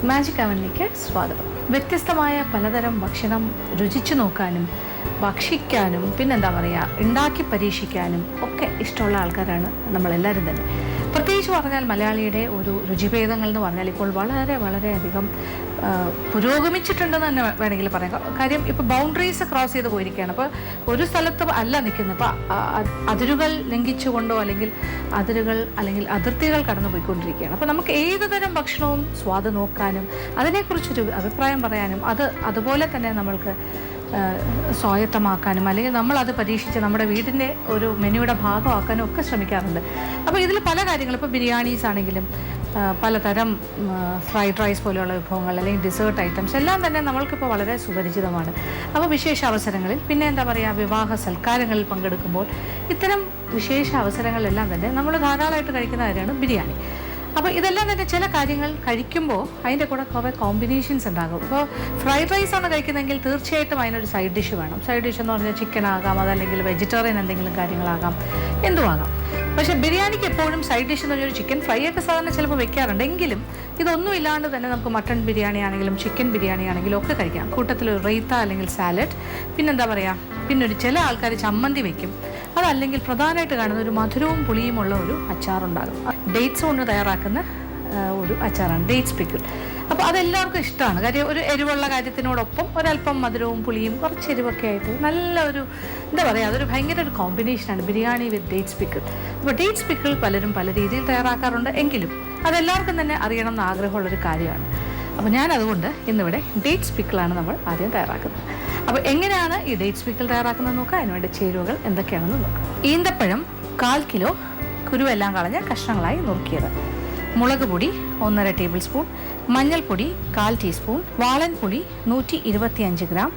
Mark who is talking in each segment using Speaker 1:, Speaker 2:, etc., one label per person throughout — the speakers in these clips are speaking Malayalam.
Speaker 1: മാജിക് അവനിലേക്ക് സ്വാഗതം. വ്യത്യസ്തമായ പലതരം ഭക്ഷണം രുചിച്ചു നോക്കാനും ഭക്ഷിക്കാനും പിന്നെന്താ പറയുക ഉണ്ടാക്കി പരീക്ഷിക്കാനും ഒക്കെ ഇഷ്ടമുള്ള ആൾക്കാരാണ് നമ്മളെല്ലാവരും തന്നെ. പ്രത്യേകിച്ച് പറഞ്ഞാൽ മലയാളിയുടെ ഒരു രുചിഭേദങ്ങൾ എന്ന് പറഞ്ഞാൽ ഇപ്പോൾ വളരെ വളരെയധികം പുരോഗമിച്ചിട്ടുണ്ടെന്ന് തന്നെ വേണമെങ്കിൽ പറയാം. കാര്യം ഇപ്പോൾ ബൗണ്ടറീസ് ക്രോസ് ചെയ്ത് പോയിരിക്കുകയാണ്. അപ്പോൾ ഒരു സ്ഥലത്ത് അല്ല നിൽക്കുന്നത്. ഇപ്പോൾ അതിരുകൾ ലംഘിച്ചുകൊണ്ടോ അല്ലെങ്കിൽ അതിർത്തികൾ കടന്നു പോയിക്കൊണ്ടിരിക്കുകയാണ്. അപ്പോൾ നമുക്ക് ഏത് തരം ഭക്ഷണവും സ്വാദ് നോക്കാനും അതിനെക്കുറിച്ചൊരു അഭിപ്രായം പറയാനും അതുപോലെ തന്നെ നമ്മൾക്ക് സ്വായത്തമാക്കാനും അല്ലെങ്കിൽ നമ്മളത് പരീക്ഷിച്ച് നമ്മുടെ വീടിൻ്റെ ഒരു മെനുയുടെ ഭാഗമാക്കാനും ഒക്കെ ശ്രമിക്കാറുണ്ട്. അപ്പോൾ ഇതിൽ പല കാര്യങ്ങൾ, ഇപ്പോൾ ബിരിയാണീസ് ആണെങ്കിലും പലതരം ഫ്രൈഡ് റൈസ് പോലെയുള്ള വിഭവങ്ങൾ അല്ലെങ്കിൽ ഡിസേർട്ട് ഐറ്റംസ് എല്ലാം തന്നെ നമ്മൾക്കിപ്പോൾ വളരെ സുപരിചിതമാണ്. അപ്പോൾ വിശേഷ അവസരങ്ങളിൽ പിന്നെ എന്താ പറയുക, വിവാഹ സൽക്കാരങ്ങളിൽ പങ്കെടുക്കുമ്പോൾ ഇത്തരം വിശേഷ അവസരങ്ങളിലെല്ലാം തന്നെ നമ്മൾ ധാരാളമായിട്ട് കഴിക്കുന്ന കാര്യമാണ് ബിരിയാണി. അപ്പോൾ ഇതെല്ലാം തന്നെ ചില കാര്യങ്ങൾ കഴിക്കുമ്പോൾ അതിൻ്റെ കൂടെ കുറേ കോമ്പിനേഷൻസ് ഉണ്ടാകും. ഇപ്പോൾ ഫ്രൈഡ് റൈസ് ആണ് കഴിക്കുന്നതെങ്കിൽ തീർച്ചയായിട്ടും അതിനൊരു സൈഡ് ഡിഷ് വേണം. സൈഡ് ഡിഷ് എന്ന് പറഞ്ഞാൽ ചിക്കൻ ആകാം, അതല്ലെങ്കിൽ വെജിറ്റേറിയൻ എന്തെങ്കിലും കാര്യങ്ങളാകാം, എന്തുമാകാം. പക്ഷേ ബിരിയാണിക്ക് എപ്പോഴും സൈഡ് ഡിഷ് എന്ന് പറഞ്ഞൊരു ചിക്കൻ ഫ്രൈ ഒക്കെ സാധാരണ ചിലപ്പോൾ വെക്കാറുണ്ട്. എങ്കിലും ഇതൊന്നും ഇല്ലാണ്ട് തന്നെ നമുക്ക് മട്ടൺ ബിരിയാണി ആണെങ്കിലും ചിക്കൻ ബിരിയാണി ആണെങ്കിലും ഒക്കെ കഴിക്കാം. കൂട്ടത്തിലൊരു റൈത്ത അല്ലെങ്കിൽ സാലഡ്, പിന്നെന്താ പറയുക, പിന്നെ ചില ആൾക്കാർ ചമ്മന്തി വെക്കും. അതല്ലെങ്കിൽ പ്രധാനമായിട്ട് കാണുന്ന ഒരു മധുരവും പുളിയുമുള്ള ഒരു അച്ചാറുണ്ടാകും. ഡേറ്റ്സ് കൊണ്ട് തയ്യാറാക്കുന്ന ഒരു അച്ചാറാണ് ഡേറ്റ്സ് പിക്കിൾ. അപ്പോൾ അതെല്ലാവർക്കും ഇഷ്ടമാണ്. കാര്യം ഒരു എരിവുള്ള കാര്യത്തിനോടൊപ്പം ഒരല്പം മധുരവും പുളിയും കുറച്ച് എരിവൊക്കെ ആയിട്ട് നല്ല ഒരു എന്താ പറയുക, അതൊരു ഭയങ്കര ഒരു കോമ്പിനേഷനാണ് ബിരിയാണി വിത്ത് ഡേറ്റ്സ് പിക്കിൾ. അപ്പോൾ ഡേറ്റ്സ് പിക്കിൾ പലരും പല രീതിയിൽ തയ്യാറാക്കാറുണ്ട്. എങ്കിലും അതെല്ലാവർക്കും തന്നെ അറിയണം എന്ന് ആഗ്രഹമുള്ളൊരു കാര്യമാണ്. അപ്പോൾ ഞാനതുകൊണ്ട് ഇന്നിവിടെ ഡേറ്റ്സ് പിക്കിളാണ് നമ്മൾ ആദ്യം തയ്യാറാക്കുന്നത്. അപ്പോൾ എങ്ങനെയാണ് ഈ ഡേറ്റ്സ് പിക്കിൾ തയ്യാറാക്കുന്നത് നോക്കാം. അതിനുവേണ്ട ചേരുവകൾ എന്തൊക്കെയാണെന്ന് നോക്കാം. ഈന്തപ്പഴം 1/4 കിലോ കുരുവെല്ലാം കളഞ്ഞ് കഷ്ണങ്ങളായി നുറുക്കിയത്, മുളക് പൊടി 1.5 ടേബിൾ സ്പൂൺ, മഞ്ഞൾപ്പൊടി 1/4 ടീസ്പൂൺ, വാളൻപുളി 125 ഗ്രാം,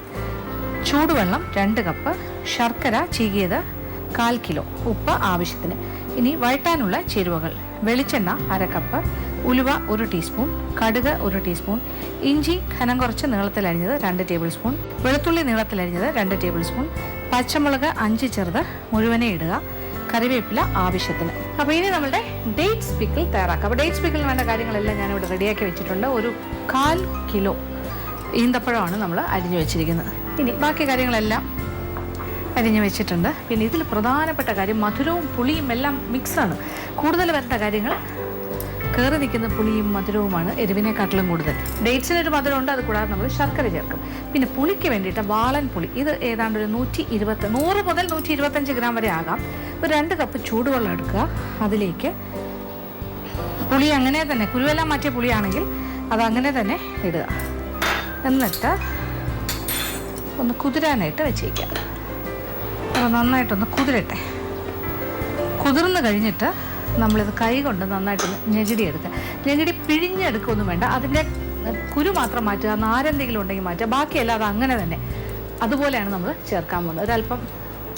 Speaker 1: ചൂടുവെള്ളം 2 കപ്പ്, ശർക്കര ചീകിയത് 1/4 കിലോ, ഉപ്പ് ആവശ്യത്തിന്. ഇനി വഴറ്റാനുള്ള ചേരുവകൾ: വെളിച്ചെണ്ണ 1/2 കപ്പ്, ഉലുവ 1 ടീസ്പൂൺ, കടുക് 1 ടീസ്പൂൺ, ഇഞ്ചി ഘനം കുറച്ച് നീളത്തിലരിഞ്ഞത് 2 ടേബിൾ സ്പൂൺ, വെളുത്തുള്ളി നീളത്തിലരിഞ്ഞത് 2 ടേബിൾ സ്പൂൺ, പച്ചമുളക് 5 ചെറുത് മുഴുവനെ ഇടുക, കറിവേപ്പില ആവശ്യത്തിന്. അപ്പോൾ ഇനി നമ്മുടെ ഡേറ്റ്സ് പിക്കിൾ തയ്യാറാക്കാം. അപ്പോൾ ഡേറ്റ്സ് പിക്കിളിന് വേണ്ട കാര്യങ്ങളെല്ലാം ഞാനിവിടെ റെഡിയാക്കി വെച്ചിട്ടുണ്ട്. ഒരു 1/4 കിലോ ഈന്തപ്പഴമാണ് നമ്മൾ അരിഞ്ഞു വെച്ചിരിക്കുന്നത്. ഇനി ബാക്കി കാര്യങ്ങളെല്ലാം അരിഞ്ഞു വെച്ചിട്ടുണ്ട്. പിന്നെ ഇതിൽ പ്രധാനപ്പെട്ട കാര്യം മധുരവും പുളിയും എല്ലാം മിക്സാണ്. കൂടുതൽ വരേണ്ട കാര്യങ്ങൾ കയറി നിൽക്കുന്ന പുളിയും മധുരവുമാണ് എരിവിനെക്കാട്ടിലും കൂടുതൽ. ഡേറ്റ്സിനൊരു മധുരമുണ്ട്, അത് കൂടാതെ നമ്മൾ ശർക്കര ചേർക്കും. പിന്നെ പുളിക്ക് വേണ്ടിയിട്ട് വാളൻ പുളി, ഇത് ഏതാണ്ട് ഒരു 100 മുതൽ 125 ഗ്രാം വരെ ആകാം. ഒരു 2 കപ്പ് ചൂടുവെള്ളം എടുക്കുക. അതിലേക്ക് പുളി അങ്ങനെ തന്നെ, കുരുവെല്ലാം മാറ്റിയ പുളിയാണെങ്കിൽ അതങ്ങനെ തന്നെ ഇടുക. എന്നിട്ട് ഒന്ന് കുതിരാനായിട്ട് വെച്ചേക്കുക. അപ്പോൾ നന്നായിട്ടൊന്ന് കുതിരട്ടെ. കുതിർന്ന് കഴിഞ്ഞിട്ട് നമ്മളിത് കൈ കൊണ്ട് നന്നായിട്ടൊന്ന് ഞെകിടിയെടുക്കുക. ഞെകിടി പിഴിഞ്ഞെടുക്കുകയൊന്നും വേണ്ട, അതിൻ്റെ കുരു മാത്രം മാറ്റുക, നാരെന്തെങ്കിലും ഉണ്ടെങ്കിൽ മാറ്റുക. ബാക്കിയെല്ലാം അത് അങ്ങനെ തന്നെ അതുപോലെയാണ് നമ്മൾ ചേർക്കാൻ പോകുന്നത്, ഒരല്പം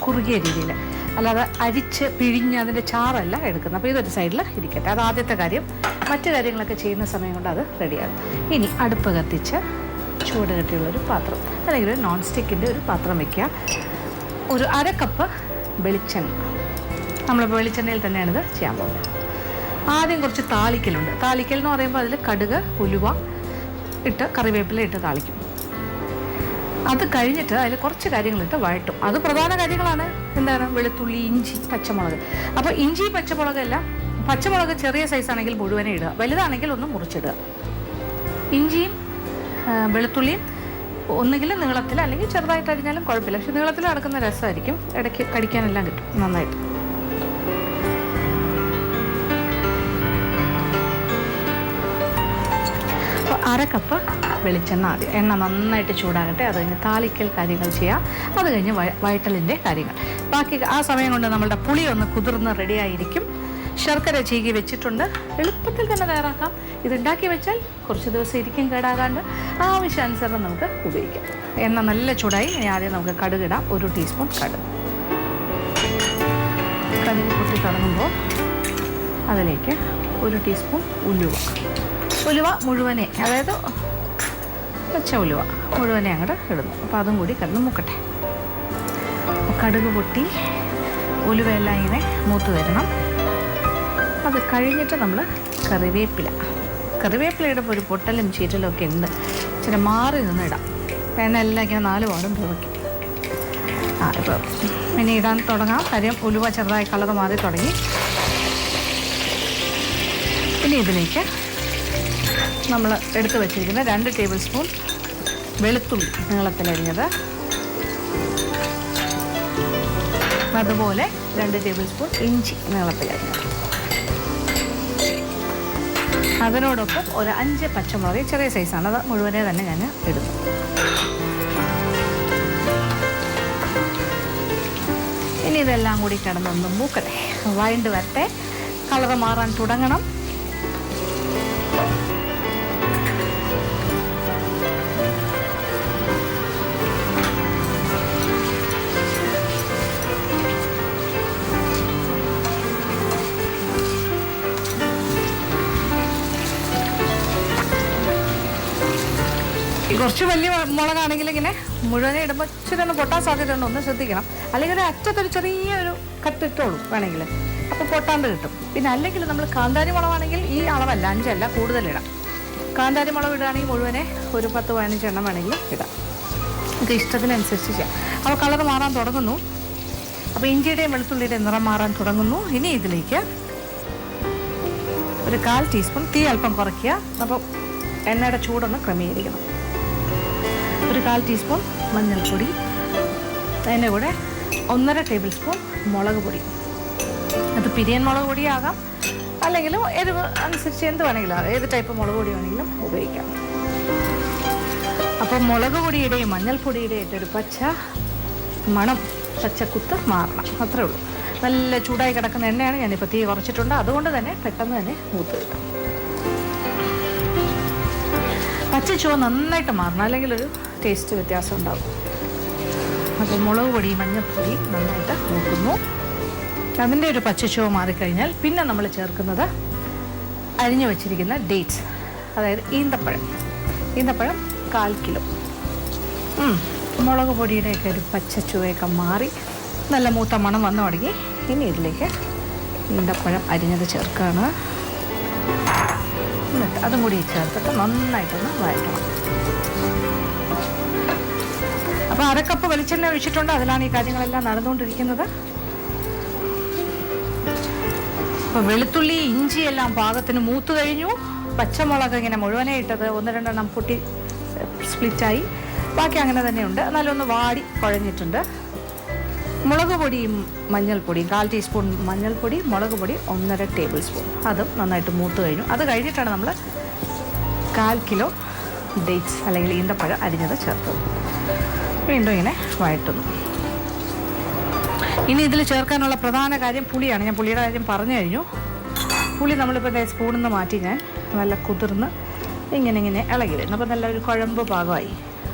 Speaker 1: കുറുകിയ രീതിയിൽ. അല്ലാതെ അരിച്ച് പിഴിഞ്ഞ് അതിൻ്റെ ചാറല്ല എടുക്കുന്നത്. അപ്പോൾ ഇതൊരു സൈഡിൽ ഇരിക്കട്ടെ. അത് ആദ്യത്തെ കാര്യം. മറ്റു കാര്യങ്ങളൊക്കെ ചെയ്യുന്ന സമയം കൊണ്ട് അത് റെഡിയാകും. ഇനി അടുപ്പ് കത്തിച്ച് ചൂട് കെട്ടിയുള്ളൊരു പാത്രം അല്ലെങ്കിൽ ഒരു നോൺ സ്റ്റിക്കിൻ്റെ ഒരു പാത്രം വയ്ക്കുക. ഒരു 1/2 കപ്പ് വെളിച്ചെണ്ണ, നമ്മളിപ്പോൾ വെളിച്ചെണ്ണയിൽ തന്നെയാണ് ഇത് ചെയ്യാൻ പോകുന്നത്. ആദ്യം കുറച്ച് താളിക്കലുണ്ട്. താളിക്കൽ എന്ന് പറയുമ്പോൾ അതിൽ കടുക്, ഉലുവ ഇട്ട് കറിവേപ്പില ഇട്ട് താളിക്കും. അത് കഴിഞ്ഞിട്ട് അതിൽ കുറച്ച് കാര്യങ്ങളിട്ട് വഴട്ടും. അത് പ്രധാന കാര്യങ്ങളാണ്. എന്താണ്? വെളുത്തുള്ളി, ഇഞ്ചി, പച്ചമുളക്. അപ്പോൾ ഇഞ്ചി പച്ചമുളകെല്ലാം, പച്ചമുളക് ചെറിയ സൈസാണെങ്കിൽ മുഴുവനെ ഇടുക, വലുതാണെങ്കിൽ ഒന്ന് മുറിച്ചിടുക. ഇഞ്ചിയും വെളുത്തുള്ളിയും ഒന്നുകിൽ നീളത്തിൽ അല്ലെങ്കിൽ ചെറുതായിട്ട് അരിഞ്ഞാലും കുഴപ്പമില്ല. പക്ഷെ നീളത്തിൽ നടക്കുന്ന രസമായിരിക്കും, ഇടയ്ക്ക് കടിക്കാനെല്ലാം കിട്ടും നന്നായിട്ട്. അപ്പോൾ 1/2 കപ്പ് വെളിച്ചെണ്ണ ആദ്യം, എണ്ണ നന്നായിട്ട് ചൂടാകട്ടെ. അത് കഴിഞ്ഞ് താളിക്കൽ കാര്യങ്ങൾ ചെയ്യാം. അത് കഴിഞ്ഞ് വഴറ്റലിൻ്റെ കാര്യങ്ങൾ. ബാക്കി ആ സമയം കൊണ്ട് നമ്മളുടെ പുളി ഒന്ന് കുതിർന്ന് റെഡിയായിരിക്കും. ശർക്കര ചീകി വെച്ചിട്ടുണ്ട്. എളുപ്പത്തിൽ തന്നെ തയ്യാറാക്കാം. ഇതുണ്ടാക്കി വെച്ചാൽ കുറച്ച് ദിവസം ഇരിക്കും കേടാകാണ്ട്. ആവശ്യാനുസരണം നമുക്ക് ഉപയോഗിക്കാം. എണ്ണ നല്ല ചൂടായി. ഇനി ആദ്യം നമുക്ക് കടുകിടാം. 1 ടീസ്പൂൺ കടുക്. കടുക് പൊട്ടി തുടങ്ങുമ്പോൾ അതിലേക്ക് 1 ടീസ്പൂൺ ഉലുവ മുഴുവനെ, അതായത് പച്ച ഉലുവ മുഴുവനെ അങ്ങോട്ട് ഇടുന്നു. അപ്പോൾ അതും കൂടി കിടന്ന് മുക്കട്ടെ. കടുക് പൊട്ടി ഉലുവയെല്ലാം ഇങ്ങനെ മൂത്ത് വരണം. അത് കഴിഞ്ഞിട്ട് നമ്മൾ കറിവേപ്പില കറിവേപ്പിലയുടെ ഒരു പൊട്ടലും ചീറ്റലും ഒക്കെ ഉണ്ട്. ഇച്ചിരി മാറി നിന്ന് ഇടാം. എണ്ണ എല്ലാം ഇങ്ങനെ 4 വാടും തുറക്കും. ഇപ്പോൾ ഇനി ഇടാൻ തുടങ്ങാം. കാര്യം ഉലുവ ചെറുതായി കളർ മാറി തുടങ്ങി. ഇനി ഇതിലേക്ക് നമ്മൾ എടുത്തു വച്ചിരിക്കുന്ന 2 ടേബിൾ സ്പൂൺ വെളുത്തുള്ളി നീളത്തിലരിഞ്ഞത്, അതുപോലെ 2 ടേബിൾ സ്പൂൺ ഇഞ്ചി നീളത്തിലരിഞ്ഞത്, അതിനോടൊപ്പം ഒരു 5 പച്ചമുളക്, ചെറിയ സൈസാണ്, അത് മുഴുവനെ തന്നെ ഞാൻ ഇടുന്നു. ഇനി ഇതെല്ലാം കൂടി കിടന്നൊന്ന് മൂക്കട്ടെ, വഴണ്ട് വരട്ടെ, കളറ് മാറാൻ തുടങ്ങണം. കുറച്ച് വലിയ മുളകാണെങ്കിൽ ഇങ്ങനെ മുഴുവനെ ഇടുമ്പോൾ ഇച്ചിരി ഒന്ന് പൊട്ടാൻ സാധ്യതയുണ്ട്, ഒന്ന് ശ്രദ്ധിക്കണം. അല്ലെങ്കിൽ ഒരു അറ്റത്തൊരു ചെറിയൊരു കട്ടിട്ടോളൂ വേണമെങ്കിൽ, അപ്പോൾ പൊട്ടാണ്ട് കിട്ടും. പിന്നെ അല്ലെങ്കിൽ നമ്മൾ കാന്താരി മുളകാണെങ്കിൽ ഈ അളവല്ല, 5 അല്ല കൂടുതലിടാം. കാന്താരി മുളക് ഇടുകയാണെങ്കിൽ മുഴുവനെ ഒരു 10-15 എണ്ണം വേണമെങ്കിൽ ഇടാം. ഇത് ഇഷ്ടത്തിനനുസരിച്ച് ചെയ്യാം. അപ്പോൾ കളർ മാറാൻ തുടങ്ങുന്നു. അപ്പോൾ ഇഞ്ചിയുടെയും വെളുത്തുള്ളിയുടെയും നിറം മാറാൻ തുടങ്ങുന്നു. ഇനി ഇതിലേക്ക് ഒരു 1/4 ടീസ്പൂൺ, തീ അല്പം കുറയ്ക്കുക, അപ്പോൾ എണ്ണയുടെ ചൂടൊന്ന് ക്രമീകരിക്കണം. ഒരു 1/4 ടീസ്പൂൺ മഞ്ഞൾപ്പൊടി, അതിൻ്റെ കൂടെ 1.5 ടേബിൾ സ്പൂൺ മുളക് പൊടി. അത് പിരിയൻ മുളക് പൊടിയാകാം, അല്ലെങ്കിൽ എരിവ് അനുസരിച്ച് എന്ത് വേണമെങ്കിലും, ഏത് ടൈപ്പ് മുളക് പൊടി വേണമെങ്കിലും ഉപയോഗിക്കാം. അപ്പോൾ മുളക് പൊടിയുടെയും മഞ്ഞൾപ്പൊടിയുടെയും ഒരു പച്ച മണം, പച്ചക്കുത്ത് മാറണം, അത്രേ ഉള്ളൂ. നല്ല ചൂടായി കിടക്കുന്ന എണ്ണയാണ്, ഞാനിപ്പോൾ തീ കുറച്ചിട്ടുണ്ട്. അതുകൊണ്ട് തന്നെ പെട്ടെന്ന് തന്നെ മൂത്ത് കിട്ടും. പച്ച ചുവ നന്നായിട്ട് മാറണം, അല്ലെങ്കിൽ ഒരു ടേസ്റ്റ് വ്യത്യാസം ഉണ്ടാകും. അപ്പോൾ മുളക് പൊടി, മഞ്ഞൾപ്പൊടി നന്നായിട്ട് മൂക്കുന്നു. അതിൻ്റെ ഒരു പച്ച ചുവ മാറിക്കഴിഞ്ഞാൽ പിന്നെ നമ്മൾ ചേർക്കുന്നത് അരിഞ്ഞു വച്ചിരിക്കുന്ന ഡേറ്റ്സ്, അതായത് ഈന്തപ്പഴം 1/4 കിലോ. മുളക് പൊടിയുടെയൊക്കെ ഒരു പച്ച ചുവയൊക്കെ മാറി നല്ല മൂത്ത മണം വന്നു തുടങ്ങി. ഇനി ഇതിലേക്ക് ഈന്തപ്പഴം അരിഞ്ഞത് ചേർക്കുകയാണ്. എന്നിട്ട് അതും കൂടി ചേർത്തിട്ട് നന്നായിട്ടൊന്ന് വഴറ്റണം. അപ്പോൾ 1/2 കപ്പ് വെളിച്ചെണ്ണ ഒഴിച്ചിട്ടുണ്ട്, അതിലാണ് ഈ കാര്യങ്ങളെല്ലാം നടന്നുകൊണ്ടിരിക്കുന്നത്. അപ്പോൾ വെളുത്തുള്ളി ഇഞ്ചി എല്ലാം പാകത്തിന് മൂത്ത് കഴിഞ്ഞു. പച്ചമുളക് ഇങ്ങനെ മുഴുവനെ ഇട്ടത് 1-2 എണ്ണം പൊട്ടി സ്പ്ലിറ്റായി, ബാക്കി അങ്ങനെ തന്നെയുണ്ട്. എന്നാലും ഒന്ന് വാടി കുഴഞ്ഞിട്ടുണ്ട്. മുളക് പൊടിയും മഞ്ഞൾപ്പൊടിയും 1/4 ടീസ്പൂൺ മഞ്ഞൾപ്പൊടി, മുളക് പൊടി 1.5 ടേബിൾ സ്പൂൺ, അതും നന്നായിട്ട് മൂത്ത് കഴിഞ്ഞു. അത് കഴിഞ്ഞിട്ടാണ് നമ്മൾ 1/4 കിലോ ഡേറ്റ്സ് അല്ലെങ്കിൽ ഈന്തപ്പഴം അരിഞ്ഞത് ചേർത്തത്. വീണ്ടും ഇങ്ങനെ വഴറ്റുന്നു. ഇനി ഇതിൽ ചേർക്കാനുള്ള പ്രധാന കാര്യം പുളിയാണ്. ഞാൻ പുളിയുടെ കാര്യം പറഞ്ഞു കഴിഞ്ഞു. പുളി നമ്മളിപ്പോൾ സ്പൂണിൽ നിന്ന് മാറ്റി ഞാൻ നല്ല കുതിർന്ന് ഇങ്ങനെ ഇളകി വരുന്നു. അപ്പോൾ നല്ലൊരു കുഴമ്പ് പാകമായി.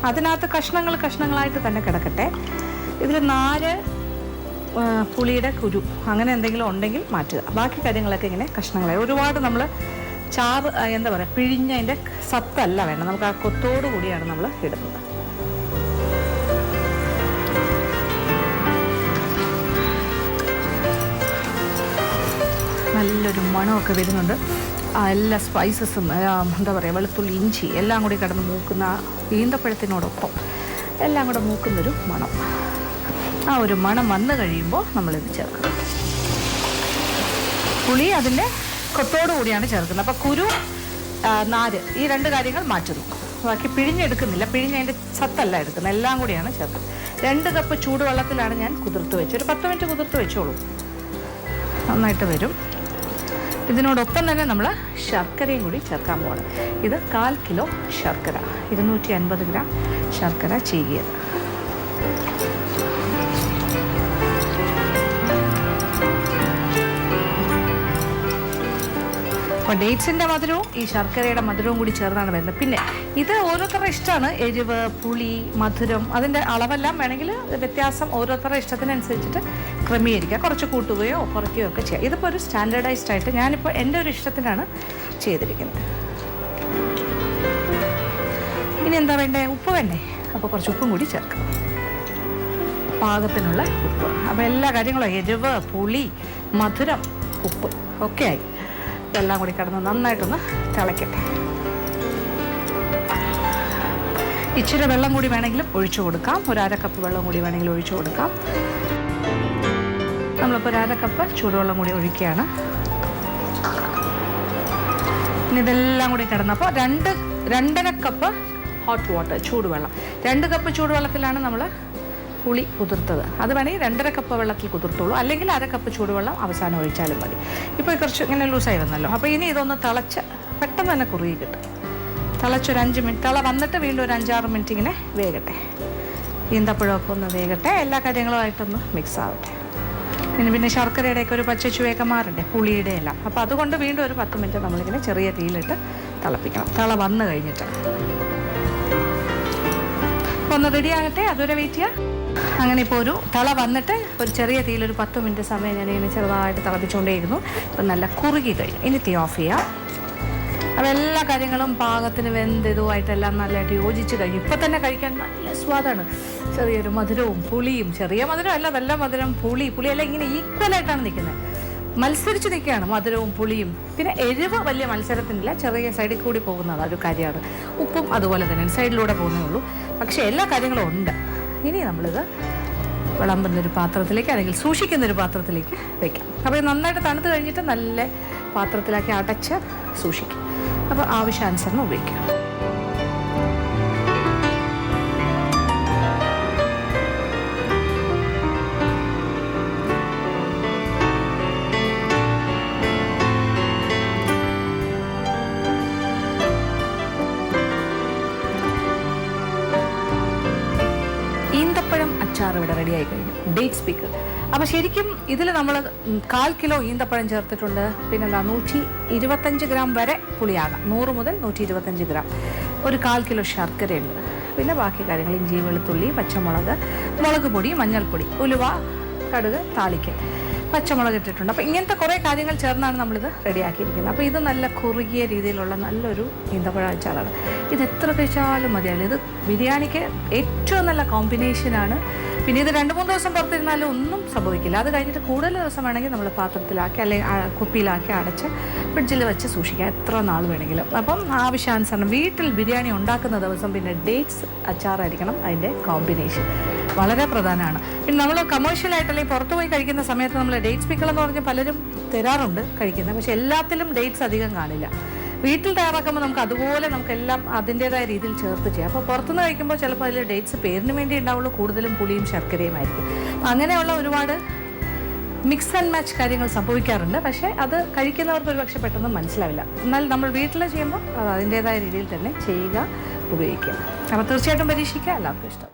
Speaker 1: അതിനകത്ത് കഷ്ണങ്ങളായിട്ട് തന്നെ കിടക്കട്ടെ. ഇതിൽ 4 പുളിയുടെ കുരു അങ്ങനെ എന്തെങ്കിലും ഉണ്ടെങ്കിൽ മാറ്റുക. ബാക്കി കാര്യങ്ങളൊക്കെ ഇങ്ങനെ കഷ്ണങ്ങളായി. ഒരുപാട് നമ്മൾ ചാറ് എന്താ പറയുക, പിഴിഞ്ഞതിൻ്റെ സത്തല്ല വേണം, നമുക്ക് ആ കൊത്തോടു കൂടിയാണ് നമ്മൾ ഇടുന്നത്. നല്ലൊരു മണമൊക്കെ വരുന്നുണ്ട്. എല്ലാ സ്പൈസസും എന്താ പറയുക, വെളുത്തുള്ളി ഇഞ്ചി എല്ലാം കൂടി കിടന്ന് മൂക്കുന്ന ഈന്തപ്പഴത്തിനോടൊപ്പം എല്ലാം കൂടെ മൂക്കുന്നൊരു മണം. ആ ഒരു മണം വന്നു കഴിയുമ്പോൾ നമ്മളിത് ചേർക്കണം. പുളി അതിൻ്റെ കൊത്തോടു കൂടിയാണ് ചേർക്കുന്നത്. അപ്പോൾ കുരു, നാര്, ഈ 2 കാര്യങ്ങൾ മാറ്റുന്നു. ബാക്കി പിഴിഞ്ഞെടുക്കുന്നില്ല, പിഴിഞ്ഞതിൻ്റെ സത്തല്ല എടുക്കുന്നത്, എല്ലാം കൂടിയാണ് ചേർക്കുന്നത്. 2 കപ്പ് ചൂടുവെള്ളത്തിലാണ് ഞാൻ കുതിർത്ത് വെച്ചത്. ഒരു 10 മിനിറ്റ് കുതിർത്ത് വെച്ചോളൂ, നന്നായിട്ട് വരും. ഇതിനോടൊപ്പം തന്നെ നമ്മൾ ശർക്കരയും കൂടി ചേർക്കാൻ പോകണം. ഇത് 1/4 കിലോ ശർക്കര, 250 ഗ്രാം ശർക്കര ചീകിയത്. അപ്പോൾ ഡേറ്റ്സിൻ്റെ മധുരവും ഈ ശർക്കരയുടെ മധുരവും കൂടി ചേർന്നാണ് വരുന്നത്. പിന്നെ ഇത് ഓരോരുത്തരുടെ ഇഷ്ടമാണ്, എരിവ്, പുളി, മധുരം, അതിൻ്റെ അളവെല്ലാം വേണമെങ്കിൽ വ്യത്യാസം ഓരോരുത്തരുടെ ഇഷ്ടത്തിനനുസരിച്ചിട്ട് ക്രമീകരിക്കുക. കുറച്ച് കൂട്ടുകയോ കുറയ്ക്കുകയോ ഒക്കെ ചെയ്യാം. ഇതിപ്പോൾ ഒരു സ്റ്റാൻഡേർഡൈസ്ഡ് ആയിട്ട് ഞാനിപ്പോൾ എൻ്റെ ഒരു ഇഷ്ടത്തിനാണ് ചെയ്തിരിക്കുന്നത്. ഇനി എന്താ വേണ്ടേ, ഉപ്പ് വേണ്ടേ? അപ്പോൾ കുറച്ച് ഉപ്പും കൂടി ചേർക്കാം, പാകത്തിനുള്ള ഉപ്പ്. അപ്പോൾ എല്ലാ കാര്യങ്ങളും എരിവ്, പുളി, മധുരം, ഉപ്പ് ഒക്കെ ആയി. ഇതെല്ലാം കൂടി കിടന്ന് നന്നായിട്ടൊന്ന് തിളയ്ക്കട്ടെ. ഇച്ചിരി വെള്ളം കൂടി വേണമെങ്കിലും ഒഴിച്ചു കൊടുക്കാം. ഒരു 1/2 കപ്പ് വെള്ളം കൂടി വേണമെങ്കിലും ഒഴിച്ചു കൊടുക്കാം. നമ്മളിപ്പോൾ ഒരു 1/2 കപ്പ് ചൂടുവെള്ളം കൂടി ഒഴിക്കുകയാണ്. ഇനി ഇതെല്ലാം കൂടി കിടന്നപ്പോൾ 2.5 കപ്പ് ഹോട്ട് വാട്ടർ, ചൂടുവെള്ളം. 2 കപ്പ് ചൂടുവെള്ളത്തിലാണ് നമ്മൾ പുളി കുതിർത്തത്. അത് വേണമെങ്കിൽ 2.5 കപ്പ് വെള്ളത്തിൽ കുതിർത്തോളൂ, അല്ലെങ്കിൽ 1/2 കപ്പ് ചൂടുവെള്ളം അവസാനം ഒഴിച്ചാലും മതി. ഇപ്പോൾ കുറച്ച് ഇങ്ങനെ ലൂസായി വന്നല്ലോ. അപ്പോൾ ഇനി ഇതൊന്ന് തിളച്ച് പെട്ടെന്ന് തന്നെ കുറുകി കിട്ടും. തിളച്ചൊരു 5 മിനിറ്റ്, തിള വന്നിട്ട് വീണ്ടും ഒരു 5-6 മിനിറ്റ് ഇങ്ങനെ വേകട്ടെ. ഈന്തപ്പഴമൊക്കെ ഒന്ന് വേകട്ടെ, എല്ലാ കാര്യങ്ങളുമായിട്ടൊന്ന് മിക്സ് ആവട്ടെ. പിന്നെ ശർക്കരയുടെയൊക്കെ ഒരു പച്ച ചുവയൊക്കെ മാറണ്ടേ, പുളിയുടെ എല്ലാം. അപ്പോൾ അതുകൊണ്ട് വീണ്ടും ഒരു 10 മിനിറ്റ് നമ്മളിങ്ങനെ ചെറിയ തീയിലിട്ട് തിളപ്പിക്കണം. തിള വന്ന് കഴിഞ്ഞിട്ട് അപ്പോൾ ഒന്ന് റെഡി ആകട്ടെ, അതുവരെ വെയിറ്റ് ചെയ്യുക. അങ്ങനെ ഇപ്പോൾ ഒരു തിള വന്നിട്ട് ഒരു ചെറിയ തീയിൽ ഒരു 10 മിനിറ്റ് സമയം ഞാനിങ്ങനെ ചെറുതായിട്ട് തിളപ്പിച്ചുകൊണ്ടേയിരുന്നു. ഇപ്പം നല്ല കുറുകി കഴിഞ്ഞു. ഇനി തീ ഓഫ് ചെയ്യാം. അപ്പോൾ എല്ലാ കാര്യങ്ങളും പാകത്തിന് വെന്ത് ഇതുമായിട്ടെല്ലാം നല്ലതായിട്ട് യോജിച്ച് കഴിഞ്ഞു. ഇപ്പം തന്നെ കഴിക്കാൻ നല്ല സ്വാദാണ്. ചെറിയൊരു മധുരവും പുളിയും, ചെറിയ മധുരം അല്ല, നല്ല മധുരം, പുളിയെല്ലാം ഇങ്ങനെ ഈക്വലായിട്ടാണ് നിൽക്കുന്നത്. മത്സരിച്ച് നിൽക്കുകയാണ് മധുരവും പുളിയും. പിന്നെ എരിവ് വലിയ മത്സരത്തിനില്ല, ചെറിയ സൈഡിൽ കൂടി പോകുന്നത് ഒരു കാര്യമാണ്. ഉപ്പും അതുപോലെ തന്നെ സൈഡിലൂടെ പോകുന്നേ ഉള്ളൂ. പക്ഷേ എല്ലാ കാര്യങ്ങളും ഉണ്ട്. ഇനി നമ്മളിത് വിളമ്പുന്നൊരു പാത്രത്തിലേക്ക് അല്ലെങ്കിൽ സൂക്ഷിക്കുന്നൊരു പാത്രത്തിലേക്ക് വയ്ക്കാം. അപ്പോൾ ഇത് നന്നായിട്ട് തണുത്ത് കഴിഞ്ഞിട്ട് നല്ല പാത്രത്തിലാക്കി അടച്ച് സൂക്ഷിക്കും. അപ്പോൾ ആവശ്യാനുസരണം ഉപയോഗിക്കാം. ഈന്തപ്പഴം അച്ചാർ ഇവിടെ റെഡിയായി കഴിഞ്ഞു. Dates pickle. അപ്പോൾ ശരിക്കും ഇതിൽ നമ്മൾ 1/4 കിലോ ഈന്തപ്പഴം ചേർത്തിട്ടുണ്ട്. പിന്നെന്താ 125 ഗ്രാം വരെ പുളിയാകാം, 100 മുതൽ 125 ഗ്രാം. ഒരു 1/4 കിലോ ശർക്കരയുണ്ട്. പിന്നെ ബാക്കി കാര്യങ്ങൾ ഇഞ്ചി, വെളുത്തുള്ളി, പച്ചമുളക്, മുളക് പൊടി, മഞ്ഞൾപ്പൊടി, ഉലുവ, കടുക്, താളിക്കൽ, പച്ചമുളക് ഇട്ടിട്ടുണ്ട്. അപ്പോൾ ഇങ്ങനത്തെ കുറേ കാര്യങ്ങൾ ചേർന്നാണ് നമ്മളിത് റെഡിയാക്കിയിരിക്കുന്നത്. അപ്പോൾ ഇത് നല്ല കുറുകിയ രീതിയിലുള്ള നല്ലൊരു ഈന്തപ്പഴ അച്ചാറാണ്. ഇത് എത്ര കഴിച്ചാലും മതിയാവില്ല. ഇത് ബിരിയാണിക്ക് ഏറ്റവും നല്ല കോമ്പിനേഷനാണ്. പിന്നെ ഇത് 2-3 ദിവസം പുറത്തിരുന്നാലും ഒന്നും സംഭവിക്കില്ല. അത് കഴിഞ്ഞിട്ട് കൂടുതൽ ദിവസം വേണമെങ്കിൽ നമ്മൾ പാത്രത്തിലാക്കി അല്ലെങ്കിൽ കുപ്പിയിലാക്കി അടച്ച് ഫ്രിഡ്ജിൽ വെച്ച് സൂക്ഷിക്കാം, എത്ര നാൾ വേണമെങ്കിലും. അപ്പം ആവശ്യാനുസരണം വീട്ടിൽ ബിരിയാണി ഉണ്ടാക്കുന്ന ദിവസം പിന്നെ ഡേറ്റ്സ് അച്ചാറായിരിക്കണം അതിൻ്റെ കോമ്പിനേഷൻ. വളരെ പ്രധാനമാണ്. പിന്നെ നമ്മൾ കമേഴ്ഷ്യലായിട്ട് അല്ലെങ്കിൽ പുറത്തു പോയി കഴിക്കുന്ന സമയത്ത് നമ്മൾ ഡേറ്റ്സ് പിക്കിൾ എന്ന് പറഞ്ഞ് പലരും തരാറുണ്ട് കഴിക്കുന്നത്. പക്ഷേ എല്ലാത്തിലും ഡേറ്റ്സ് അധികം കാണില്ല. വീട്ടിൽ തയ്യാറാക്കുമ്പോൾ നമുക്ക് അതുപോലെ നമുക്കെല്ലാം അതിൻ്റേതായ രീതിയിൽ ചേർത്ത് ചെയ്യാം. അപ്പോൾ പുറത്തുനിന്ന് കഴിക്കുമ്പോൾ ചിലപ്പോൾ അതിൽ ഡേറ്റ്സ് പേരിന് വേണ്ടി ഉണ്ടാവുള്ളൂ, കൂടുതലും പുളിയും ശർക്കരയുമായിരിക്കും. അങ്ങനെയുള്ള ഒരുപാട് മിക്സ് ആൻഡ് മാച്ച് കാര്യങ്ങൾ സംഭവിക്കാറുണ്ട്. പക്ഷേ അത് കഴിക്കുന്നവർക്ക് ഒരു പക്ഷേ പെട്ടെന്ന് മനസ്സിലാവില്ല. എന്നാൽ നമ്മൾ വീട്ടിൽ ചെയ്യുമ്പോൾ അത് അതിൻ്റേതായ രീതിയിൽ തന്നെ ചെയ്യുക, ഉപയോഗിക്കുക. അപ്പോൾ തീർച്ചയായിട്ടും പരീക്ഷിക്കുക. എല്ലാവർക്കും ഇഷ്ടം.